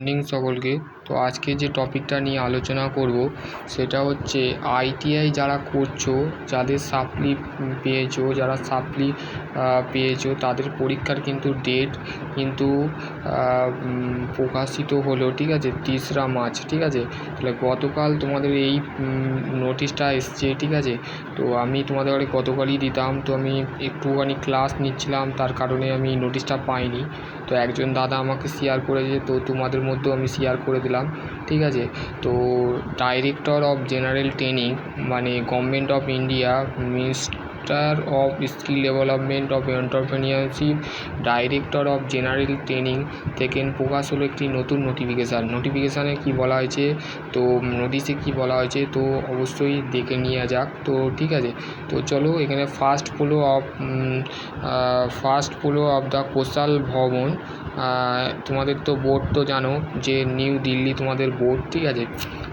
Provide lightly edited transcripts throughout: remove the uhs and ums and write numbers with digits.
Morning সকলকে। তো আজকে যে টপিকটা নিয়ে আলোচনা করব সেটা হচ্ছে আইটিআই যারা করছো, যাদের সাপ্লি পেয়েছো তাদের পরীক্ষার কিন্তু ডেট কিন্তু প্রকাশিত হলো, ঠিক আছে, 3রা মার্চ, ঠিক আছে। তাহলে গতকাল তোমাদের এই নোটিশটা এসছে, ঠিক আছে। তো আমি তোমাদের গতকালই দিতাম, তো আমি একটুখানি ক্লাস নিচ্ছিলাম, তার কারণে আমি নোটিশটা পাইনি। তো একজন দাদা আমাকে শেয়ার করেছে, তো তোমাদের মধ্যেও আমি শেয়ার করে দিলাম, ঠিক আছে। তো ডাইরেক্টর অফ জেনারেল ট্রেনিং মানে government of India, minister of skill development of entrepreneurship, director of general training থেকে প্রকাশ হলো একটি নতুন নোটিফিকেশানে কি বলা হয়েছে, তো নোটিশে কি বলা হয়েছে, তো অবশ্যই দেখে নেওয়া যাক। তো ঠিক আছে, তো চলো এখানে ফার্স্ট ফ্লো অফ দ্য কোশাল ভবন। তোমাদের তো বোর্ড তো জানো যে নিউ দিল্লি তোমাদের বোর্ড, ঠিক আছে।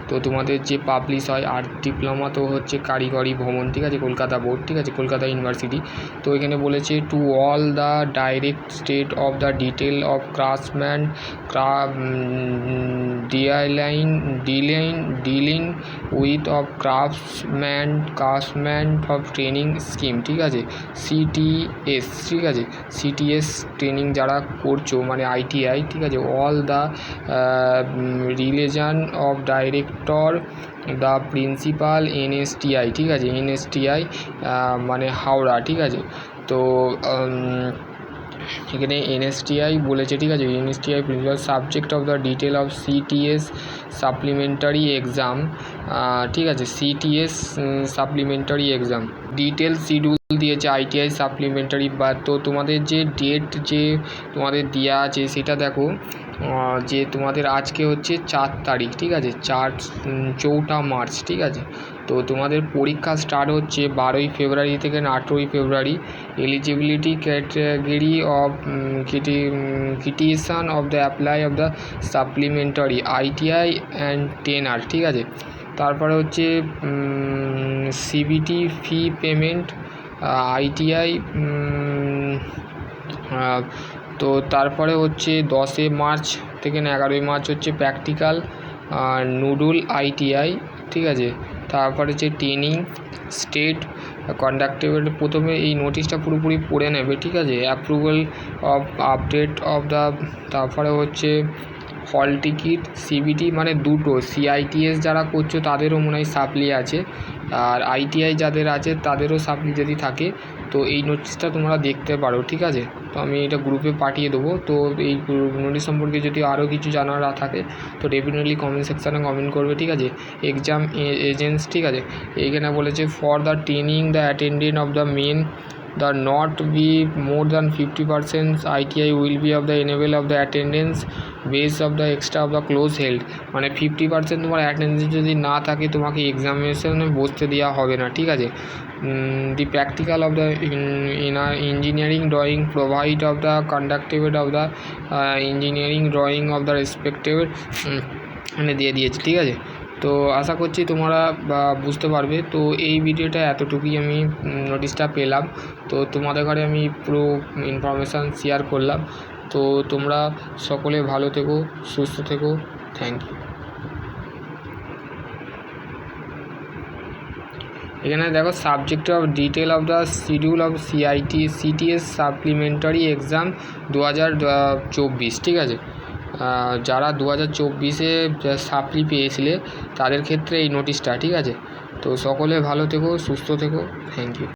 তো তোমাদের যে পাবলিশ হয় আর্ট ডিপ্লোমা তো হচ্ছে কারিগরি ভবন, ঠিক আছে, কলকাতা বোর্ড, ঠিক আছে, কলকাতা ইউনিভার্সিটি। তো এখানে বলেছে to all the direct state of the detail of craftsman dealing with of craftsman of training scheme, ঠিক আছে, সিটিএস, ঠিক আছে, সিটিএস ট্রেনিং যারা করছো মানে আইটিআই, ঠিক আছে, all the relation of director the principal NSTI, ঠিক আছে, এনএসটিআই মানে হাওড়া, ঠিক আছে। তো এখানে এনএসটিআই বলেছে, ঠিক আছে, NSTI principal subject of the detail of CTS supplementary exam, ঠিক আছে, CTS supplementary exam detail schedule দিয়েছে আইটিআই সাপ্লিমেন্টারি। বা তো তোমাদের যে ডেট যে তোমাদের দেওয়া আছে সেটা দেখো, যে তোমাদের আজকে হচ্ছে 4 তারিখ, ঠিক আছে, 4 মার্চ, ঠিক আছে। তো তোমাদের পরীক্ষা স্টার্ট হচ্ছে 12ই ফেব্রুয়ারি থেকে 18ই February. Eligibility category of criterion of the apply of the supplementary ITI and tenure, ঠিক আছে। তারপরে হচ্ছে সিবিটি ফি পেমেন্ট আইটিআই। তো তারপরে হচ্ছে 10 মার্চ থেকে 11 মার্চ হচ্ছে প্র্যাকটিক্যাল নুডুল আইটিআই, ঠিক আছে। তারপরে হচ্ছে ট্রেনিং স্টেট কন্ডাক্টেবল। প্রথমে এই নোটিশটা পুরোপুরি পড়ে নেবে, ঠিক আছে। Approval of update of the, তারপরে হচ্ছে হল টিকিট সিবিটি মানে দুটো, সিআইটিএস যারা করছো তাদেরও মনে হয় সাপ্লি আছে, আর আইটিআই যাদের আছে তাদেরও সাপ্লি যদি থাকে তো এই নোটিশটা তোমরা দেখতে পারো, ঠিক আছে। তো আমি এটা গ্রুপে পাঠিয়ে দেবো। তো এই নোটিশ সম্পর্কে যদি আরও কিছু জানার থাকে তো ডেফিনেটলি কমেন্ট সেকশানে কমেন্ট করবে, ঠিক আছে। এক্সাম এজেন্টস, ঠিক আছে, এইখানে বলেছে for the training the attendant of the men the not be more than 50% ITI will be of the enable of the attendance base of the extra of the close held, মানে 50% তোমার attendance যদি না থাকে তোমাকে এক্সামিনেশনে বসতে দেওয়া হবে না, ঠিক আছে। The practical of the engineering drawing provide of the conducted of the engineering drawing of the respected মানে দিয়ে দিয়েছে, ঠিক আছে। তো আশা করছি তোমরা বুঝতে পারবে। তো এই ভিডিওটা এতটুকুই আমি নোটিশটা পেলাম, তো তোমাদের ঘরে আমি পুরো ইনফরমেশান শেয়ার করলাম। তো তোমরা সকলে ভালো থেকো, সুস্থ থেকো, থ্যাংক ইউ। এখানে দেখো subject of detail of the schedule of CTS supplementary exam 2024, ঠিক আছে। যারা 2024-এ সাপ্লি পেয়েছিলে তাদের ক্ষেত্রে এই নোটিশটা, ঠিক আছে। তো সকলে ভালো থেকো, সুস্থ থেকো, থ্যাংক ইউ।